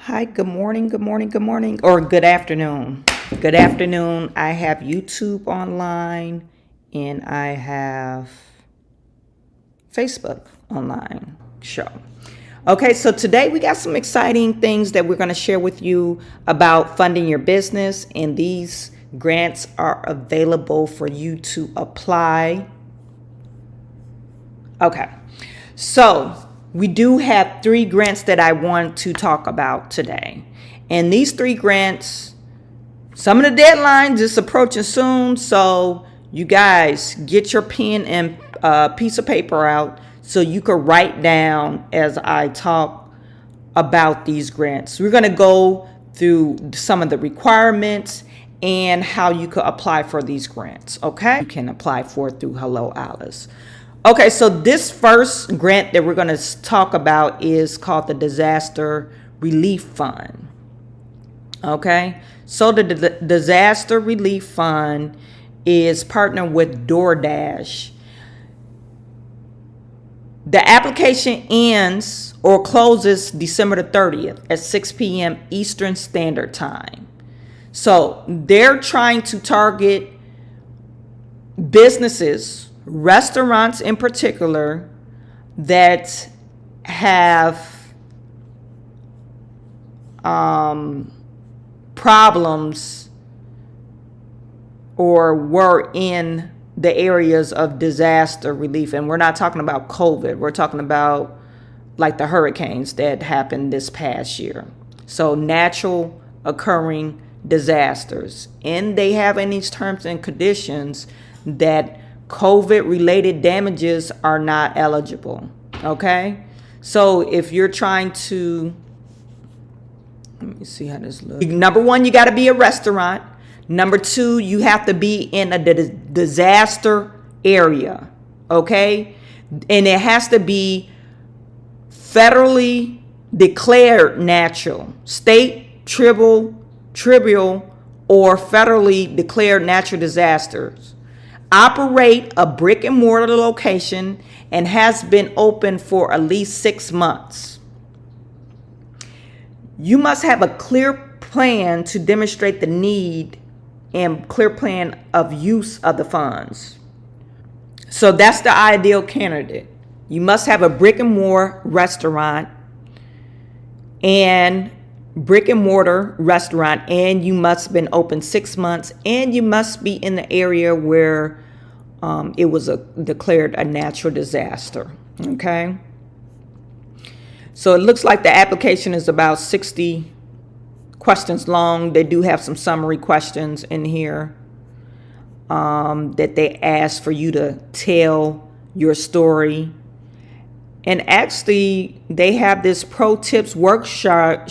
Hi, good morning, good morning, good morning, or good afternoon. Good afternoon. I have YouTube online and I have Facebook online show. Okay, so today we got some exciting things that we're going to share with you about funding your business, and these grants are available for you to apply. Okay, so we do have 3 grants that I want to talk about today. And these 3 grants, some of the deadlines is approaching soon. So you guys get your pen and piece of paper out so you can write down as I talk about these grants. We're going to go through some of the requirements and how you could apply for these grants. Okay. You can apply for it through Hello Alice. Okay, so this first grant that we're going to talk about is called the Disaster Relief Fund. Okay, so the Disaster Relief Fund is partnered with DoorDash. The application ends or closes December the 30th at 6 p.m. Eastern Standard Time. So they're trying to target businesses, restaurants in particular, that have problems or were in the areas of disaster relief. And we're not talking about COVID. We're talking about like the hurricanes that happened this past year. So natural occurring disasters. And they have in these terms and conditions that COVID-related damages are not eligible. Okay, so if you're trying to, let me see how this looks. Number 1, you got to be a restaurant. Number 2, you have to be in a disaster area. Okay, and it has to be federally declared natural, state, tribal, or federally declared natural disasters. Operate a brick and mortar location and has been open for at least 6 months. You must have a clear plan to demonstrate the need and clear plan of use of the funds. So that's the ideal candidate. You must have a brick and mortar restaurant and you must have been open 6 months, and you must be in the area where it was declared a natural disaster. Okay, so it looks like the application is about 60 questions long. They do have some summary questions in here that they ask for you to tell your story. And actually, they have this pro tips workshop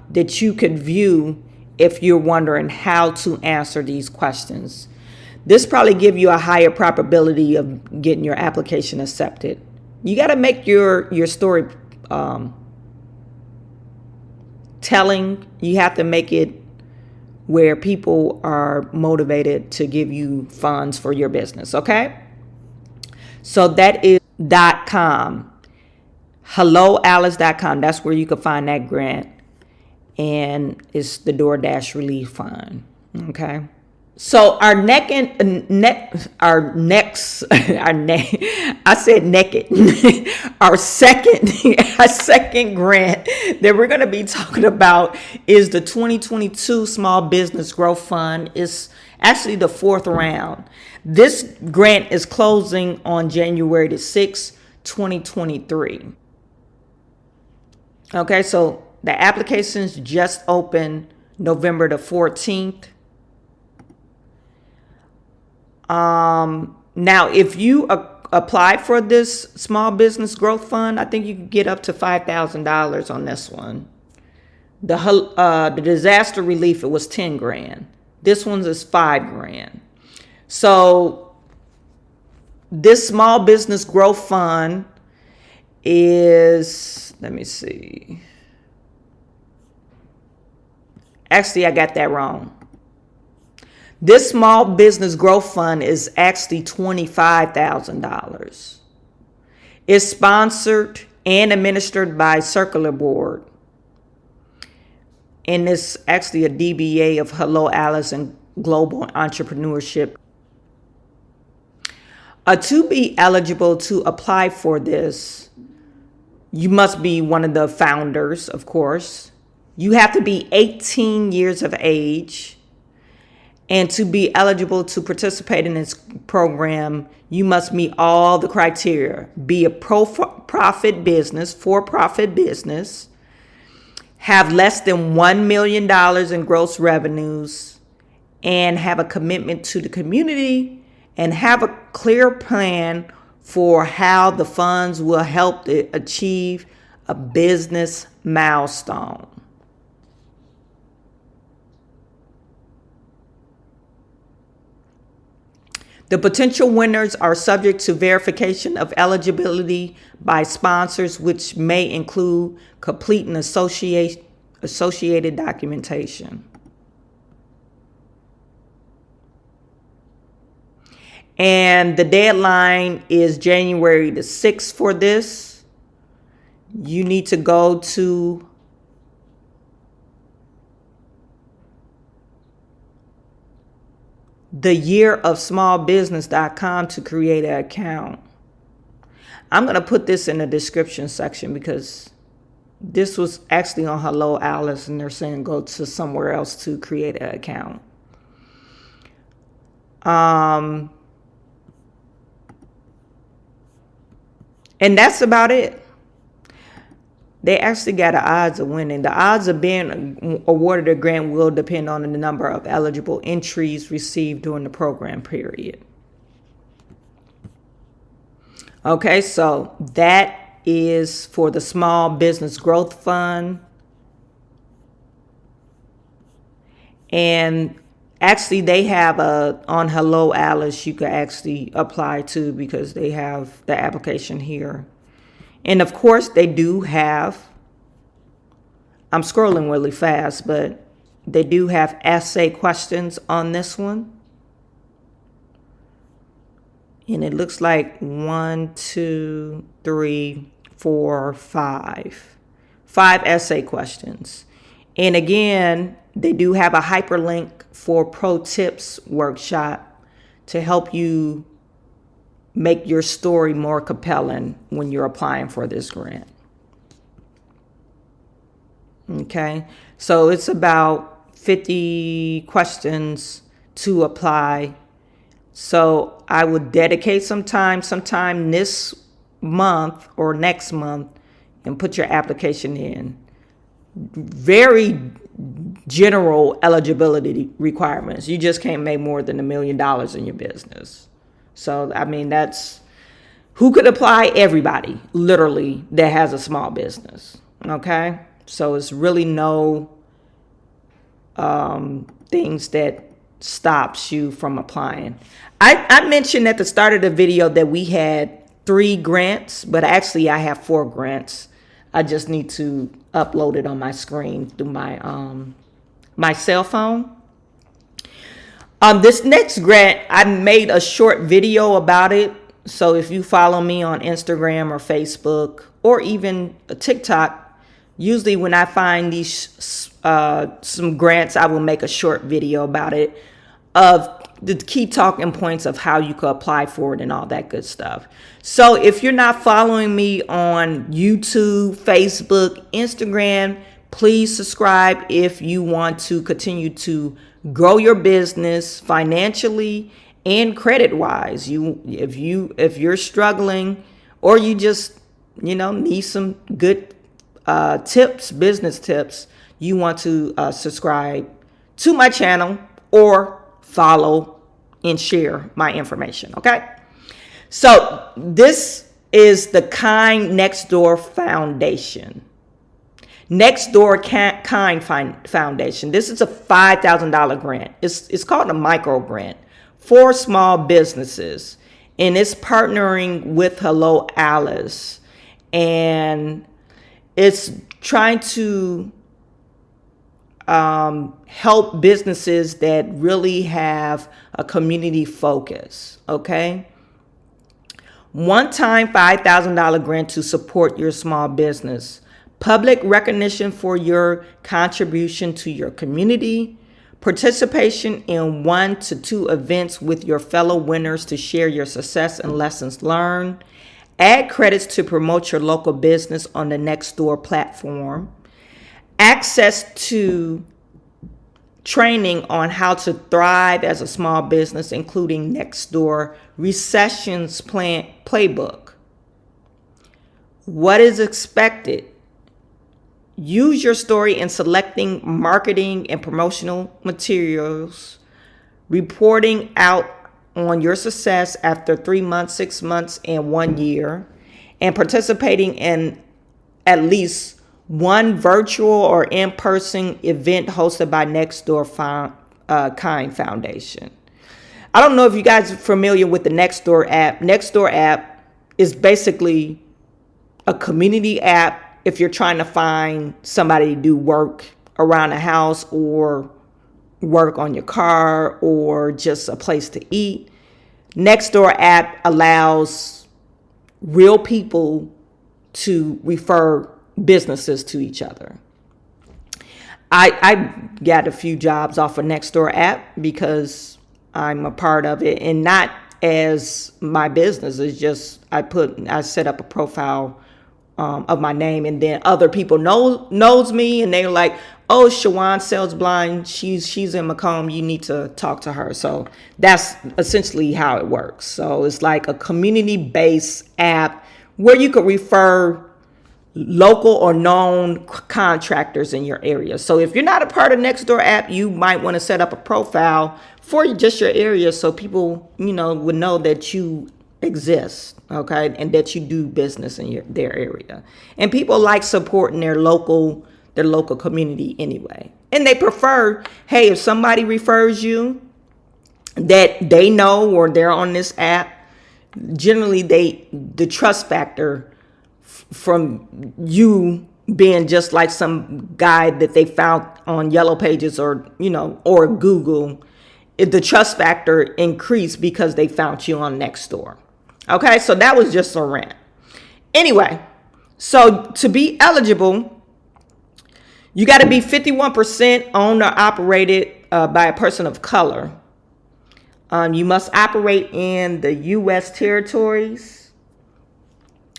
that you could view if you're wondering how to answer these questions. This probably give you a higher probability of getting your application accepted. You got to make your story telling. You have to make it where people are motivated to give you funds for your business. Okay, so that is .com, helloalice.com. That's where you can find that grant. And it's the DoorDash Relief Fund. Okay. So our second grant that we're going to be talking about is the 2022 Small Business Growth Fund. It's actually the 4th round. This grant is closing on January the 6th, 2023. Okay, so the applications just opened November the 14th. Now, if you apply for this Small Business Growth Fund, I think you can get up to $5,000 on this one. The disaster relief, it was 10 grand. This one's is 5 grand. So this Small Business Growth Fund is, let me see. Actually, I got that wrong. This Small Business Growth Fund is actually $25,000. It's sponsored and administered by Circular Board. And it's actually a DBA of Hello Alice and Global Entrepreneurship. To be eligible to apply for this, you must be one of the founders, of course. You have to be 18 years of age. And to be eligible to participate in this program, you must meet all the criteria. Be a for-profit business, have less than $1 million in gross revenues, and have a commitment to the community, and have a clear plan for how the funds will help to achieve a business milestone. The potential winners are subject to verification of eligibility by sponsors, which may include complete and associated documentation. And the deadline is January the 6th for this. You need to go to theyearofsmallbusiness.com to create an account. I'm going to put this in the description section because this was actually on Hello Alice and they're saying go to somewhere else to create an account. And that's about it. They actually got the odds of winning. The odds of being awarded a grant will depend on the number of eligible entries received during the program period. Okay, so that is for the Small Business Growth Fund. And actually they have on Hello Alice, you could actually apply to because they have the application here. And of course they do have, I'm scrolling really fast, but they do have essay questions on this one. And it looks like 1, 2, 3, 4, 5. 5 essay questions. And again, they do have a hyperlink for Pro Tips workshop to help you make your story more compelling when you're applying for this grant. Okay, so it's about 50 questions to apply. So I would dedicate sometime this month or next month and put your application in. Very general eligibility requirements. You just can't make more than $1 million in your business. So, I mean, that's who could apply? Everybody, literally, that has a small business. Okay, so it's really no things that stops you from applying. I mentioned at the start of the video that we had 3 grants, but actually I have 4 grants. I just need to upload it on my screen through my my cell phone. This next grant, I made a short video about it. So if you follow me on Instagram or Facebook or even TikTok, usually when I find these some grants, I will make a short video about it of the key talking points of how you could apply for it and all that good stuff. So if you're not following me on YouTube, Facebook, Instagram, please subscribe if you want to continue to grow your business financially and credit wise. If you're struggling or you just need some good business tips, you want to subscribe to my channel or follow and share my information. Okay, so this is the Kind Next Door Foundation. Next Door Kind Foundation. This is a $5,000 grant. It's called a micro grant for small businesses, and it's partnering with Hello Alice, and it's trying to help businesses that really have a community focus. Okay, one-time $5,000 grant to support your small business. public recognition for your contribution to your community, participation in 1 to 2 events with your fellow winners to share your success and lessons learned, add credits to promote your local business on the Nextdoor platform, access to training on how to thrive as a small business, including Nextdoor recessions plan playbook. What is expected? Use your story in selecting marketing and promotional materials, reporting out on your success after 3 months, 6 months, and 1 year, and participating in at least one virtual or in-person event hosted by Nextdoor Kind Foundation. I don't know if you guys are familiar with the Nextdoor app. Nextdoor app is basically a community app if you're trying to find somebody to do work around the house or work on your car or just a place to eat. Nextdoor app allows real people to refer businesses to each other. I got a few jobs off of Nextdoor app because I'm a part of it, and not as my business. It's just I set up a profile of my name, and then other people knows me, and they're like, oh, Chawanne sells blind. She's in Macomb. You need to talk to her. So that's essentially how it works. So it's like a community-based app where you could refer local or known contractors in your area. So if you're not a part of Nextdoor app, you might want to set up a profile for just your area so people, would know that you exist, okay, and that you do business in their area. And people like supporting their local community anyway. And they prefer, hey, if somebody refers you that they know or they're on this app, generally the trust factor from you being just like some guy that they found on Yellow Pages or Google, the trust factor increased because they found you on Nextdoor. Okay, so that was just a rant. Anyway, so to be eligible, you got to be 51% owned or operated by a person of color. You must operate in the U.S. territories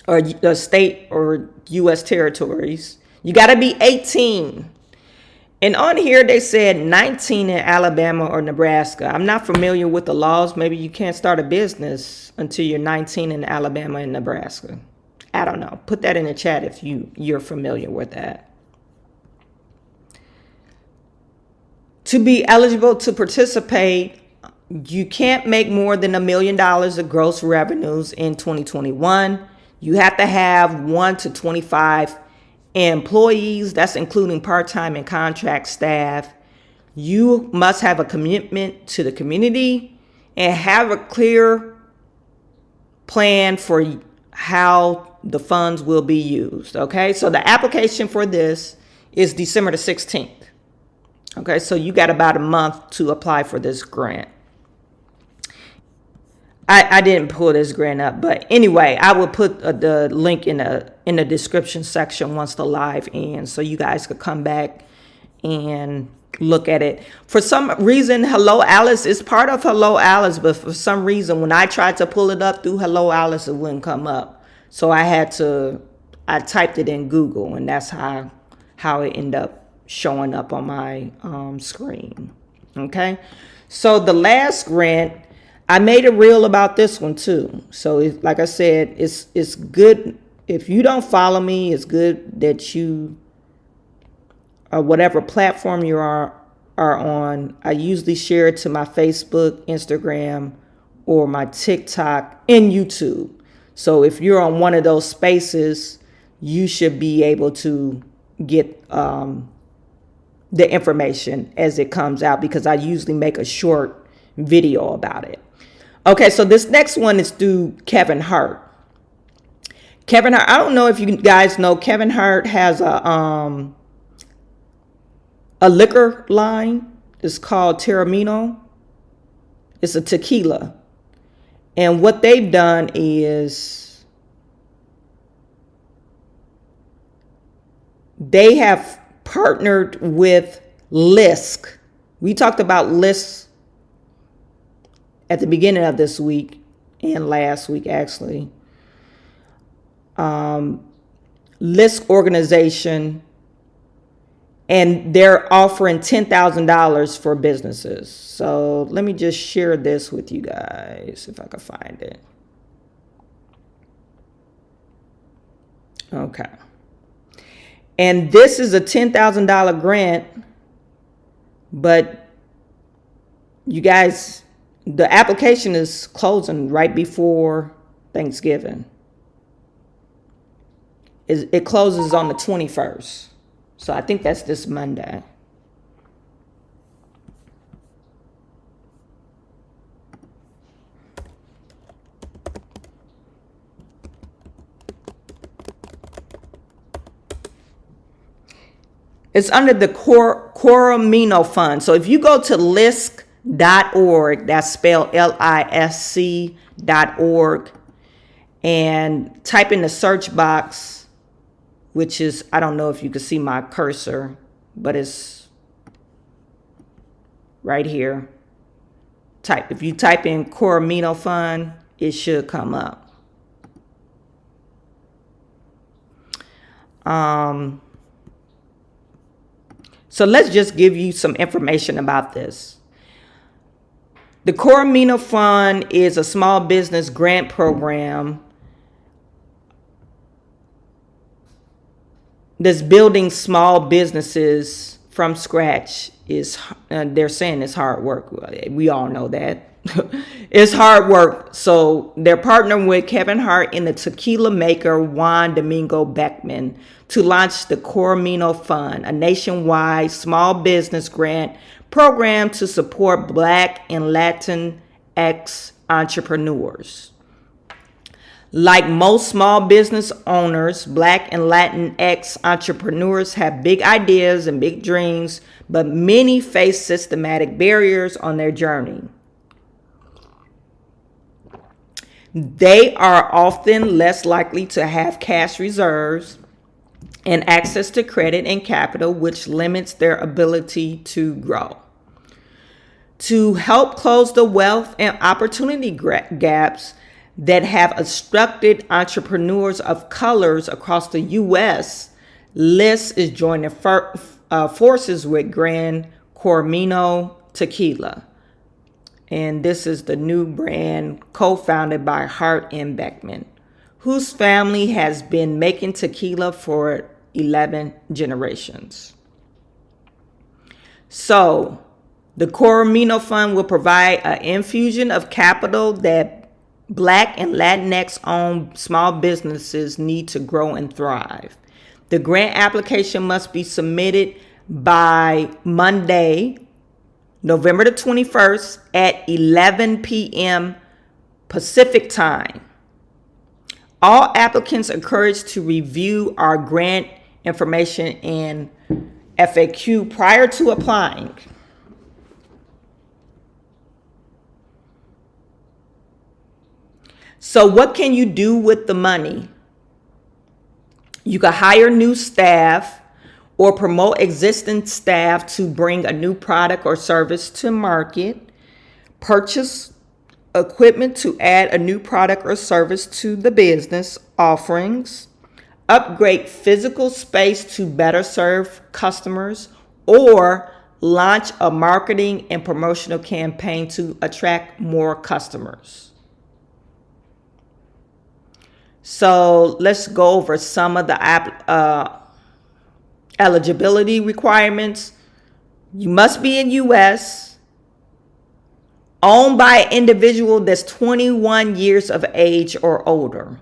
or the state or U.S. territories. You got to be 18. And on here, they said 19 in Alabama or Nebraska. I'm not familiar with the laws. Maybe you can't start a business until you're 19 in Alabama and Nebraska. I don't know. Put that in the chat if you're familiar with that. To be eligible to participate, you can't make more than $1 million of gross revenues in 2021. You have to have 1 to 25 employees. That's including part-time and contract staff. You must have a commitment to the community and have a clear plan for how the funds will be used. Okay, so the application for this is December the 16th. Okay, so you got about a month to apply for this grant. I didn't pull this grant up, but anyway, I will put the link in the description section once the live ends, so you guys could come back and look at it. For some reason, Hello Alice is part of Hello Alice, but for some reason, when I tried to pull it up through Hello Alice, it wouldn't come up. So I typed it in Google, and that's how it ended up showing up on my screen. Okay, so the last grant, I made a reel about this one too. So like I said, it's good. If you don't follow me, it's good that you, or whatever platform you are on, I usually share it to my Facebook, Instagram, or my TikTok and YouTube. So if you're on one of those spaces, you should be able to get the information as it comes out, because I usually make a short video about it. Okay, so this next one is through Kevin Hart. Kevin Hart, I don't know if you guys know, Kevin Hart has a liquor line. It's called Terramino. It's a tequila. And what they've done is they have partnered with LISC. We talked about LISC at the beginning of this week and last week, actually. LISC organization, and they're offering $10,000 for businesses. So let me just share this with you guys if I can find it. Okay. And this is a $10,000 grant, but you guys, the application is closing right before Thanksgiving. It closes on the 21st. So I think that's this Monday. It's under the Coromino Fund. So if you go to LISC.org, that's spelled LISC.org, and type in the search box, which is, I don't know if you can see my cursor, but it's right here. If you type in Coromino Fund, it should come up. So let's just give you some information about this. The Coromino Fund is a small business grant program that's building small businesses from scratch. They're saying it's hard work. We all know that. It's hard work. So they're partnering with Kevin Hart and the tequila maker Juan Domingo Beckman to launch the Coromino Fund, a nationwide small business grant program to support Black and Latinx entrepreneurs. Like most small business owners, Black and Latinx entrepreneurs have big ideas and big dreams, but many face systematic barriers on their journey. They are often less likely to have cash reserves and access to credit and capital, which limits their ability to grow. To help close the wealth and opportunity gaps that have obstructed entrepreneurs of colors across the U.S., LISC is joining forces with Gran Coromino Tequila. And this is the new brand co-founded by Hart and Beckman, whose family has been making tequila for 11 generations. So the Coromino Fund will provide an infusion of capital that Black and Latinx-owned small businesses need to grow and thrive. The grant application must be submitted by Monday, November the 21st at 11 p.m. Pacific time. All applicants are encouraged to review our grant information and FAQ prior to applying. So what can you do with the money? You can hire new staff or promote existing staff to bring a new product or service to market, purchase equipment to add a new product or service to the business offerings, upgrade physical space to better serve customers, or launch a marketing and promotional campaign to attract more customers. So let's go over some of the eligibility requirements. You must be in U.S., owned by an individual that's 21 years of age or older.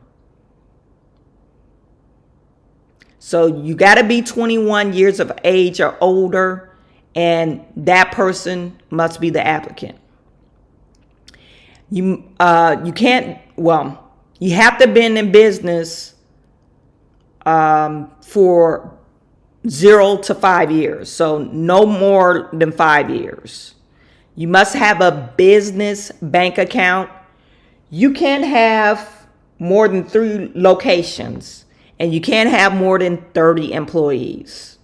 So you got to be 21 years of age or older, and that person must be the applicant. You have to been in business for 0 to 5 years, so no more than 5 years. You must have a business bank account. You can't have more than 3 locations, And you can't have more than 30 employees.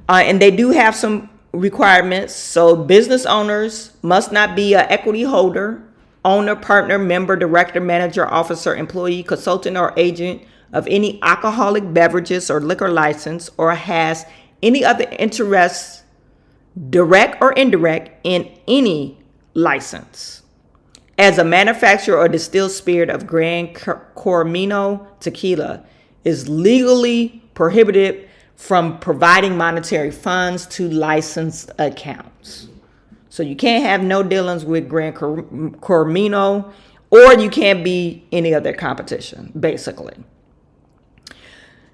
And they do have some requirements. So business owners must not be an equity holder, owner, partner, member, director, manager, officer, employee, consultant, or agent of any alcoholic beverages or liquor license, or has any other interests, direct or indirect, in any license as a manufacturer or distilled spirit of Gran Coramino tequila is legally prohibited from providing monetary funds to licensed accounts. So you can't have no dealings with Gran Coramino, or you can't be any other competition, basically.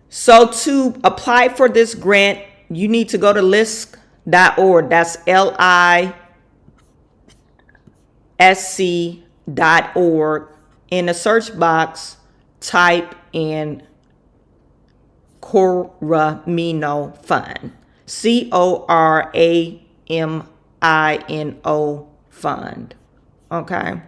So to apply for this grant, you need to go to lisc.org. That's LISC.org. In the search box, type in Coramino Fund. CORAMINO Fund. Okay.